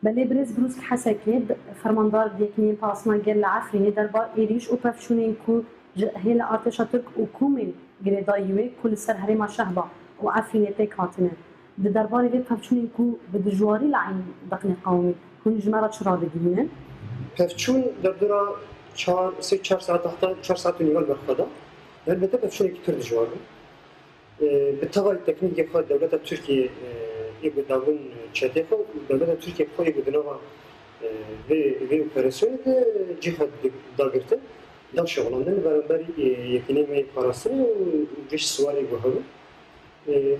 بله برز بروز که حسک نید فرماندار دیکنی پاسمان گل عفرینی دربار ایریش و پفشونین کو هیل ارتش ترک و کومن گریدایوی کل سر هرم شهبا و عفرینی پیک هاتنه دربار وی پفشونین کو به دجواری لعین دقن قومی کن جمرة شرا بگیرن پفشون در دورا 4 ساعت حتی 4 ساعت و نیمه برخدا البته پفشونی که تر دجواره به طور تکنیکی خود دولت ترکیه ایگو داون چته خو دولت ترکیه خو ایگو دنوا و اپراسیون جهاد داگرته دا شغلندن برابری یکنی می پاراسن و جش سوالی گو هم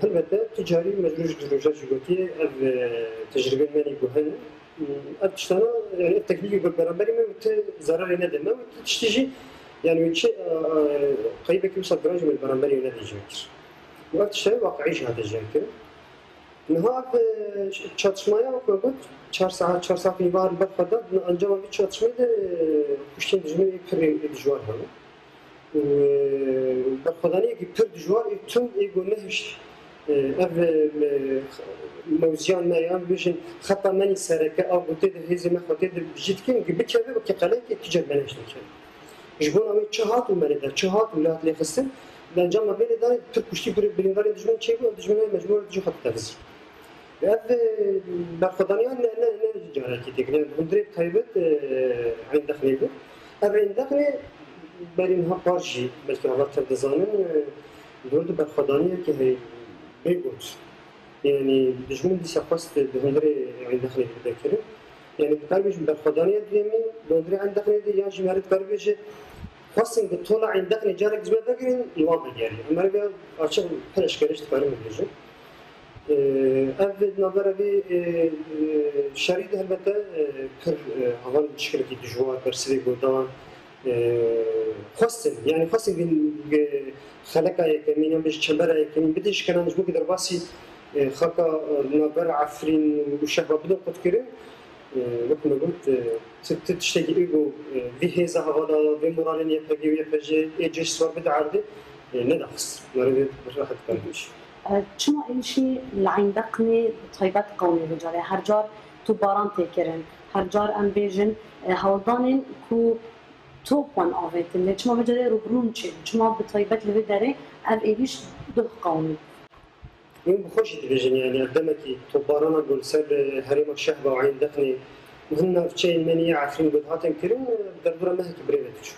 البته تجاری مجروج دروجه جوتی اف تجربه منی گو هم اتشتنا يعني التكنيك بالبرامبري ما ضرر ندم ما تشتيجي يعني شيء قريب يوصل درجه من البرامبري ونادي جاكر وقت شيء واقعي هذا جاكر نهار çatışmaya bakıyorduk 4 saat ibaret bakmadan ancak bir çatışmaydı kuşun düzgün bir dijvar var. Bakmadani ki bir dijvar tüm ego nehş ev موزیان میان بیشتر خطا منی سرکه آبوده ده هزینه خاطر ده بجید که bir kere و که قلعه که تجربه نشده کرد. جبران امی چهات و مرده چهات ولایت لیخستن لانجام بیلی داره ترک کشتی برینداری دشمن چه بود دشمن مجبور دیجی خط تفزی. اف برخدانیان نه جارتی تکنه بندری تایبت عند دخلی بود. اف عند دخلی برین ها پارچی بلکه حالت تردزانن دورد برخدانیه که بیگوت. يعني دشمن دي سقست بهندري عند دخلي بذكره يعني بقربش بالخدانية ديمين بهندري عند دخلي دي يا جماعة قربش خاصين بطلع عند دخلي جارك زمان ذكرين يوام يعني أمر بيا أشوف هالش كريش تقارن مدرجة أفد نظرة بي شريد هالبته كر عوان شكلك دجوار برسلي قدام خاصين يعني خاصين خلقة يكمين بيش شبرة يكمين بديش كنا نجبو كده رباسي خاكا نابر عفرين وشهبة بدون قد كريم وكما قلت تشتكي إيجو في هذا هذا في مرالين يبقى ويبقى إيجيش سوار بدأ عرضي ندخس مرة راح تكلمش. شنو إيشي لعين دقني طيبات قومي بجاري هرجار تباران تكرن هرجار أم بيجن هولدانين كو توب وان أوفيت اللي شما بجاري روبرونشي شما بطيبات اللي بداري أم إيش دق قومي. من بخوش تبيجن يعني قدامك طبارانا قول سر هريم الشهبة وعين دقني وهن في شيء منية عفرين قد هاتن كريم دردورة ما هيك بريبة شو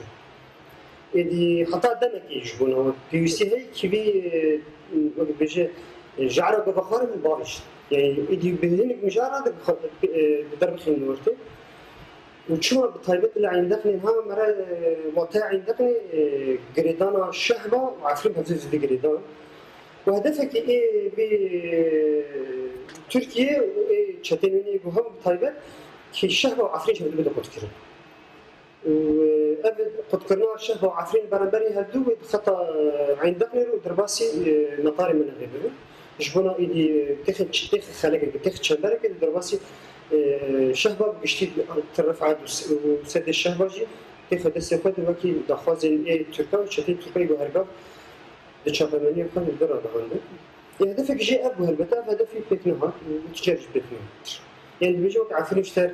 إدي حتى قدامك يجبونه بيوسي هي كبي بيجي جعرة بفخار من بارش يعني إدي بهنك مجارة بدرب خين نورته وشو بطيبة اللي عين دقني ها مرة وطاع عين دقني قريدانا الشهبة وعفرين بهزيز دي قريدان وهدفك إيه بتركيا وشتيني وهم طيبة كي الشهبة وعفرين شهبة بدو قد كرن وأبد قد كرنا الشهبة وعفرين برنبري هدو خطأ عين دقنر ودرباسي نطاري من غيره جبنا إيدي تخ خلق تخ شبرك درباسي شهبة بيشتي ترفع وسد الشهبة جي تخ دست خود وكي دخوازن إيه تركيا وشتين تركيا وهرقا الشابانية كان يقدر هذا عنده. هدفك جاء أبو هالبتاع هدفي بيتنها وتجارج بيتنها. يعني بيجوك عارفين يشتر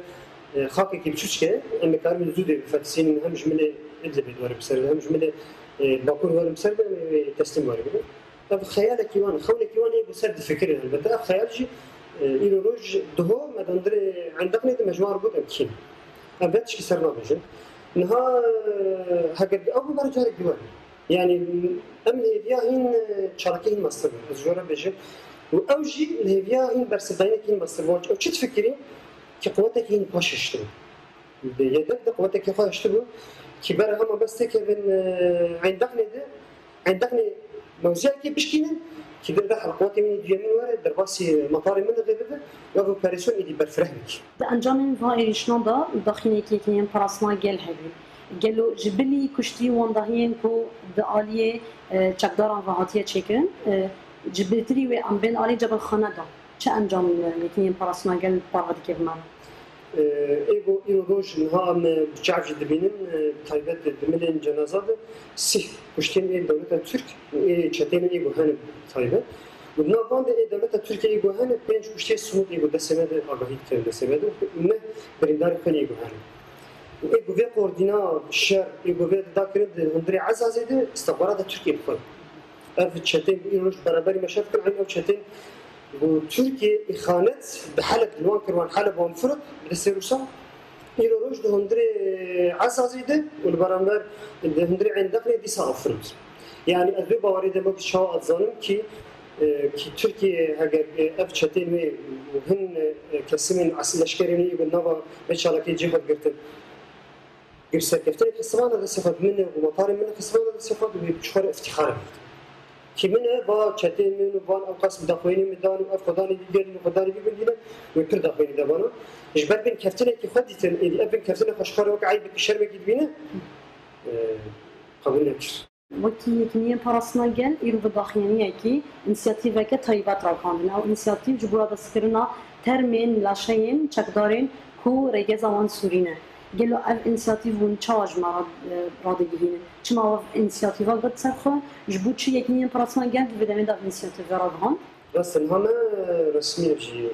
خاكي كي بتشوش كه أما كان من زود فتسين هم جملة إدلب دوار بسر هم جملة باكور دوار بسر تسليم دوار بده. طب خيالك يوان خولك يوان يبصر فكر هالبتاع خيال جي إلى روج ده ما دندر عندك نيد مجموعة بود أكيد. أبدش كسرنا بيجن. نها هكذا أبو برجع دوار. يعني أم الهيفياهين شاركين مصر الزجورة بيجي وأوجي الهيفياهين برسدينك هين مصر واج أو شو تفكرين كقوتك هين باش يشتروا يدك قوتك يخاف يشتروا كبار هم بس كيفن عندك موزعك بشكينا كده ده القوات من اليمين ورا درباسي مطار من غيره وهو باريسون اللي برفرهمك ده أنجامين فاير شنودا داخلين كيكين براسنا جل هبي قالوا جبلي كشتي وندهين كو دالية چقدران وهاتية چكن جبلتري وعم بين علي جبل خندا چه أنجام يتنين براسنا قال بارغد كيف معنا إيجو روج نها بتشعف دبينن طيبات دملين جنازات سه كشتين إيه دولة ترك إيه شتين إيجو هن طيبة ونافان دولة تركيا يجوهان بينج وشتي الصمود يجو دسمة أربعين كان دسمة وما بريندار خلي يجوهان ويجو في قردنا الشر يجو في ذاكرين هندري عزازة ده استخبارات تركيا بخل ألف تشتين يروش برابري مشاكل عن أو تشتين وتركيا إخانات بحلب الوان كروان حلب وانفرد بالسيروسا يروش ده هندري عزازة ده والبرامبر ده هندري عند داخل دي سافرد يعني أذبح بوارد ما بتشاء أتظنم كي تركيا هاجر أفتشتين وهن كسمين عسل أشكرني بالنظر إن شاء الله كي جهاد قرتن قرصة كفتني كسبان هذا صفات منه ومطاري منه كسبان هذا صفات وبشخر افتخار كي منه با شتين منه بان أو قسم دخويني مدان وأفقداني بيجي وفقداني بيجي ويكر دخويني دبانا إجبار بين كفتني كي خديتن إذا أبين كفتني خشخر وقعي بكشر مجد بينه قبول نكش وكي يكنية براسنا جل إيرو بداخلينية كي إنسياتيفة كتايبات راكاندن أو إنسياتيف جبورا دستكرنا ترمين لاشين چكدارين كو رجز آوان سورينه جلو أف إنسياتيف ونشاج مراد رادگيهين چما أف إنسياتيفا قد سرخوا جبو چي يكنية براسنا جل بدمين دا إنسياتيفا راكاند بس إنها رسمي بجي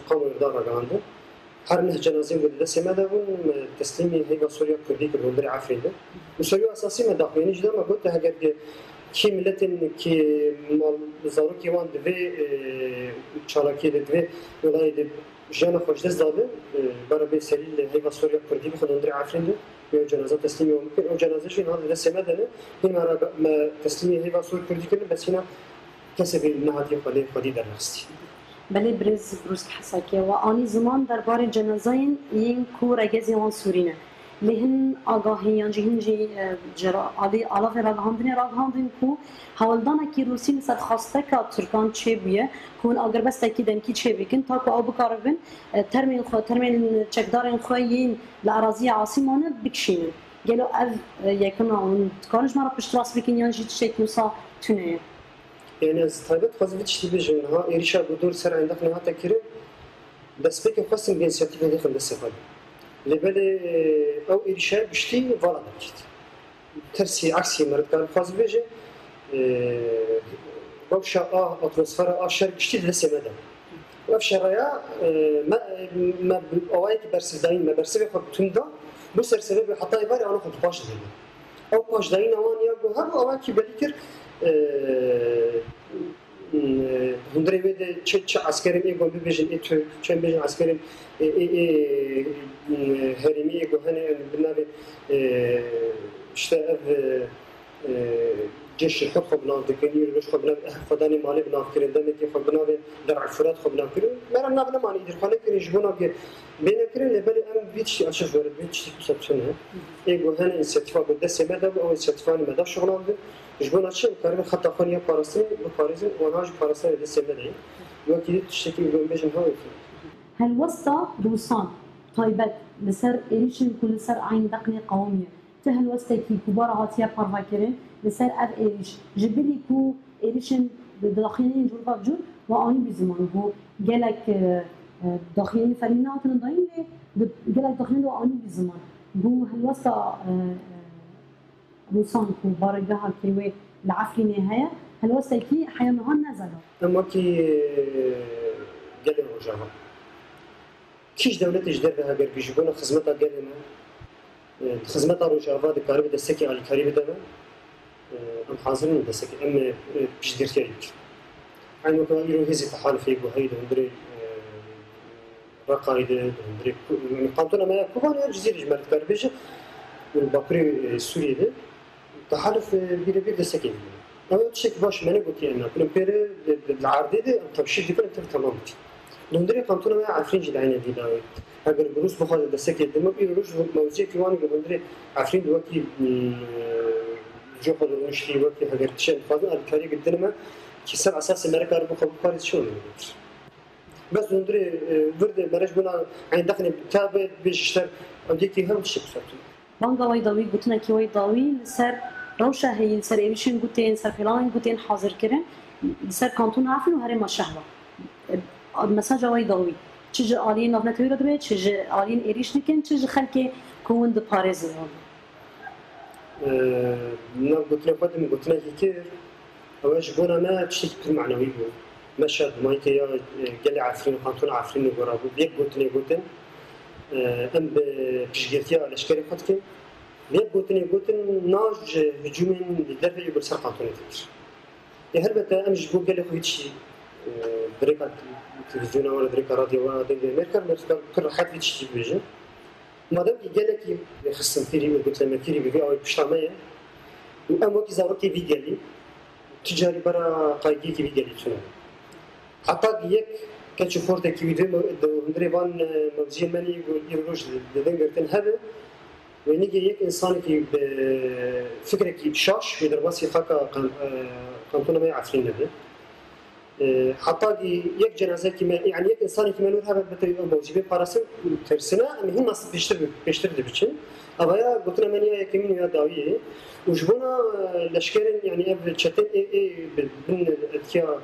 قاموا إدارة راكاندن هر نه جنازه بود دست مداون تسلیمی هیوا سوریا کردی که بودر عفریده و سوریا اساسی مداخلینی جدا ما گفت هگر کی ملتن کی مزارو کی وان دوی چالاکی دوی ولای د جنا خوش دست داده برای به سریل هیوا سوریا کردی که بودر عفریده و جنازه تسلیمی و ممکن او جنازه شین هذا دست مدانه این ما تسلیمی هیوا سوریا کردی کنه بس هنا کسب نهادی خودی در نفسی بله برز بروز حساكي واني زمان درباره جنازين ين كو رجزي وان سورينه لهن آگاهیان جهن جی جرا علی علاوه راگهاندن کو هولدانا کی روسی مثل خواسته که ترکان چه بیه کون اگر بس تاکیدن کی چه بیکن تا کو آب کاربن ترمین چکدارن خویین لعراضی عاصمانه بکشینن گلو اف یکنا اون کارش مرا پشت راست بکن یان جی شکلوسا تونه يعني از طيبت خاصة تشتي بيجونها إيريشا بدور سر عندك نهاية تكرر بس بيك خاصة جنسياتي هذه خلنا السفر لبلا أو إيريشا بشتي فلا بكت ترسي عكسي مرد كان خاصة بيجي وبشا أتمسفرة شر بشتي لسه مدى وبشا ريا ما أوايك برسدين ما برسبي خد تندا بس رسبي حتى يباري أنا خد باش دين أو باش دين أوان يابو هم أوايك بليكر هندري بده چه عسكرين ايغو بيجن اتو چن بيجن عسكرين هرمي ايغو هني بنابي اشتاف جيش الحب خبنا دكني ليش خبنا خداني مالي بنا كرين دمك خبنا درع الفرات خبنا كرين ما رنا بنا ماني يدير خلك يجبونا بين كرين لبالي ام بيتش اشوف ورد بيتش تسبشنها ايغو هني انسيتيفا بده سمدا او انسيتيفا مدا شغلان جبنا شيء كارم خطا خانية بارسين باريزن وناج بارسين لسه بدري وأكيد تشتكي من بيجن هاي هل وسط دوسان طيبت لسر إيريشن كل سر عين دقني قومية تهل وسط كي كبار عاتية بارفاكرين لسر أف إيريش جبلي كو إيريشن داخلين جور بجور وأني بزمان هو جالك داخلين فرينا كنا ضايين جالك داخلين وأني بزمان هو هل وسط روسان كو بارجها كيوي العفري نهاية هل وسيكي حيانها نزلوا أما كي قال رجعها كيش دولة جدار بها قال بيجيبونا خدمتها قالنا خدمتها رجعها دكاري بدسكي على الكاري بدنا أم حاضرين بدسكي أم بيجدير كاريك عين وقت يروح هزي تحالف يجوا هيدا هندري رقايدة هندري قامتنا ما كوبان الجزيرة جمالة كاري بيجي والباقري السوري ده تحالف بيربي دسكين أنا تشك باش ما نقول أنا كنا بير العرض ده تبشير دي كنا تمام دندري قامتنا ما عارفين جد عيني دي داوي أجر بروس بخاطر دسكين ده ما بيروش موزية كيواني دندري عارفين دلوقتي جو خد ونشتي وقتي أجر تشين فاضي الكاري قدنا ما كسر أساس أمريكا ربو خبر كاري شو بس دندري ورد مرج بنا عند دخل تابع بيشتر أوديكي هم شيء بساتو بانجا ويداوي قلتنا كي ويداوي سر روشة هي سر إيريشن قلتين سر فلان قلتين حاضر كرن سر كانتون عارفين وهري ما شهوة المساجة ويداوي تيجي آلين نافنا تويرا دبي تيجي آلين إيريش نكن تيجي خلكي كون دو باريز نعم قلتنا قدم قلتنا كتير أواش بونا ما تشتكي معنوي بو مشهد مايك يا قال عفرين قانتون عفرين ورابو بيك قوتني قوتن ام بجيتيا الاشكال فتكي بيك قوتن ناج هجومين لدفع يقول سر قانتون تكر يا هربت ام جبو قال لك هيتشي بريكا تلفزيون ولا بريكا راديو ولا دنيا ميركا كل حد هيتشي بيجي ما دام قال لك يخصم فيري وقلت لما فيري بيجي او بشتاميه وام وقت زاروتي في قال لي تجاري برا قايدي كي بيجي شنو حتى يك كتشوفورت كي فيديو هندريبان موزين ماني يروج لدنجرتن هذا ونيجي يك انسان كي فكره كي شاش يدرباسي خاكا قانتونا ما يعرفين هذا حتى يك جنازه كي يعني يك انسان كي منور هذا بتي موجبين باراسن ترسنا مهم ناس بيشتر دبچن ابايا قلت لنا مانيا يكمن يا داويه وجبنا لشكرين يعني اب تشتن اي بن اتيا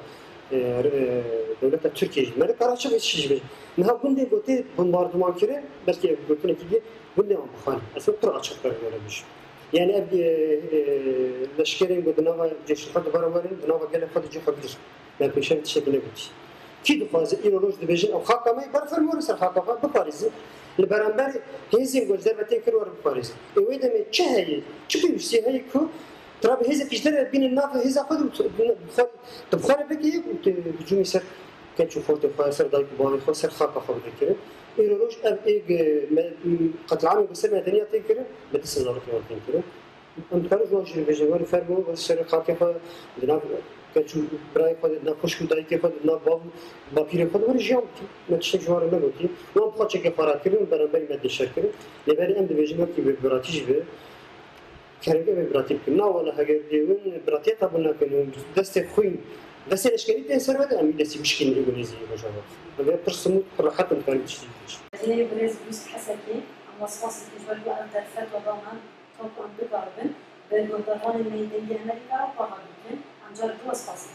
دولت ترکیه من کارچه بیش چیزی نه بنده گوته بمباردمان کرده بلکه گوتونه کی بنده آن بخوان اصلا پر açık کرده میشه یعنی اب لشکرین بود نوا جیش خود برابری نوا گله خود جو خودش من پیشم تشکیل بود کی دفاز ایرولوژ دبیجن او خاکمه برفر مور سر خاکمه بپاریز لبرانبر هیزین گوزر و تکر ور بپاریز اویدم چه هی چه بیشتری هی کو ترى هذا بيشتري بين النافع هذا خذ تبخر بكي بجومي سر كتشوفوا تفاسر دايك باري خسر خاطر خذ كده يروج اب ايج قتل عام بس مدنيه تنكر بتسال الله في كده ام خرج واجه بجوار فرمو بس خاطر دنا كتشوف براي خذ دنا خشكو دايك خذ دنا بابير خذ ورجيم ما تشتي جوار ما قلتي ما بخاطر شي كفاره كده برابر ما تشكر لبالي ام دبيجنا كي براتيج به كارجة براتيب كنا ولا هجر ديون براتيات أبونا كانوا دست خوين دست الأشكالي تنسر هذا أمي دست مشكلة إنجليزية مجرد هذا ترسموا راحة مكان تشتري. زين بريز بوس حسكي أما صفاص الجوال وأنت الفت وضمان توقع عند بعضن بالمنطقة الميدانية أمريكا وقاعدين عن جرد وصفاص.